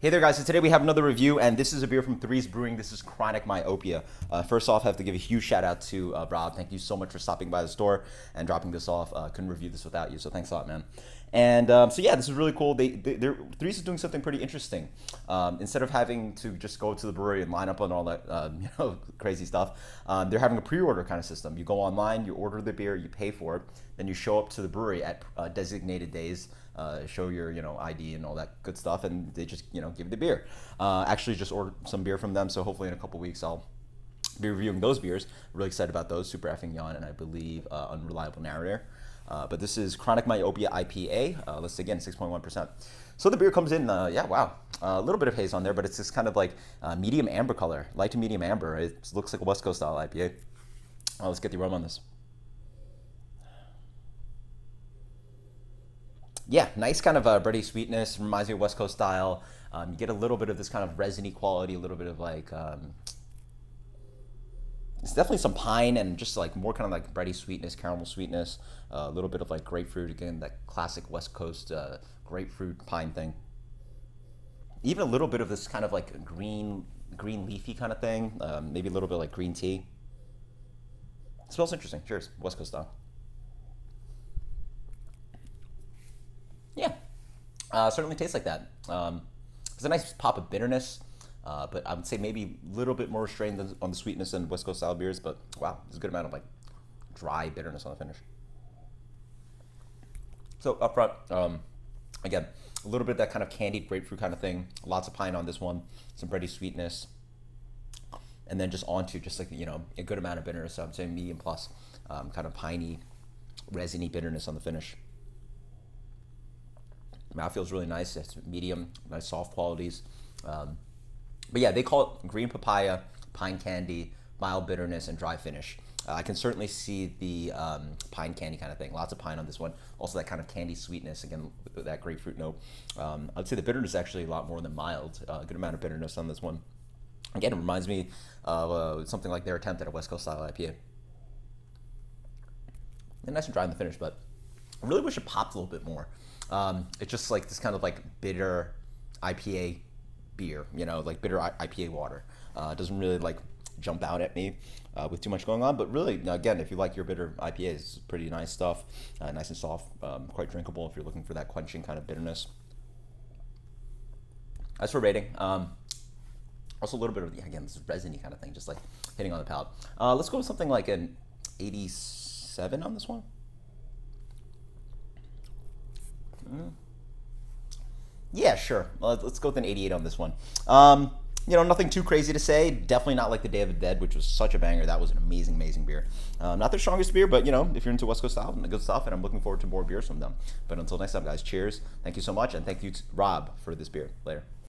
Hey there guys, so today we have another review and this is a beer from Threes Brewing. This is Chronic Myopia. First off, I have to give a huge shout out to Rob. Thank you so much for stopping by the store and dropping this off. Couldn't review this without you, so thanks a lot, man. And so yeah, this is really cool. Threes is doing something pretty interesting. Instead of having to just go to the brewery and line up on all that crazy stuff, they're having a pre-order kind of system. You go online, you order the beer, you pay for it, then you show up to the brewery at designated days, show your ID and all that good stuff, and they just give you the beer. Actually, just ordered some beer from them, so hopefully in a couple weeks I'll be reviewing those beers. Really excited about those. Super effing yawn, and I believe Unreliable Narrator. But this is Chronic Myopia IPA. Let's again 6.1%. So the beer comes in, yeah, wow, a little bit of haze on there, but it's this kind of like medium amber color, light to medium amber. It looks like a West Coast style IPA. Let's get the aroma on this. Yeah, nice kind of bready sweetness. Reminds me of West Coast style. You get a little bit of this kind of resiny quality, a little bit of like, it's definitely some pine and just like more kind of like bready sweetness, caramel sweetness, a little bit of like grapefruit, again, that classic West Coast grapefruit pine thing. Even a little bit of this kind of like green leafy kind of thing, maybe a little bit like green tea. It smells interesting. Cheers, West Coast style. Yeah, certainly tastes like that. There's a nice pop of bitterness, but I would say maybe a little bit more restrained on the sweetness than West Coast style beers, but wow, there's a good amount of like dry bitterness on the finish. So up front, again, a little bit of that kind of candied grapefruit kind of thing, lots of pine on this one, some bready sweetness, and then just onto just like, a good amount of bitterness, so I would say medium plus, kind of piney, resiny bitterness on the finish. Mouth feels really nice. It's medium, nice soft qualities. But yeah, they call it green papaya, pine candy, mild bitterness, and dry finish. I can certainly see the pine candy kind of thing. Lots of pine on this one. Also that kind of candy sweetness, again, with that grapefruit note. I'd say the bitterness is actually a lot more than mild. A good amount of bitterness on this one. Again, it reminds me of something like their attempt at a West Coast style IPA. And nice and dry in the finish, but I really wish it popped a little bit more. It's just like this kind of like bitter IPA beer, like bitter IPA water. It doesn't really like jump out at me with too much going on, but really, again, if you like your bitter IPAs, it's pretty nice stuff, nice and soft, quite drinkable if you're looking for that quenching kind of bitterness. As for rating, also a little bit of, again, this resiny kind of thing, just like hitting on the palate. Let's go with something like an 87 on this one. Yeah, sure. Let's go with an 88 on this one. Nothing too crazy to say. Definitely not like the Day of the Dead, which was such a banger. That was an amazing, amazing beer. Not their strongest beer, but if you're into West Coast style, good stuff, and I'm looking forward to more beers from them. But until next time, guys, cheers. Thank you so much, and thank you to Rob for this beer. Later.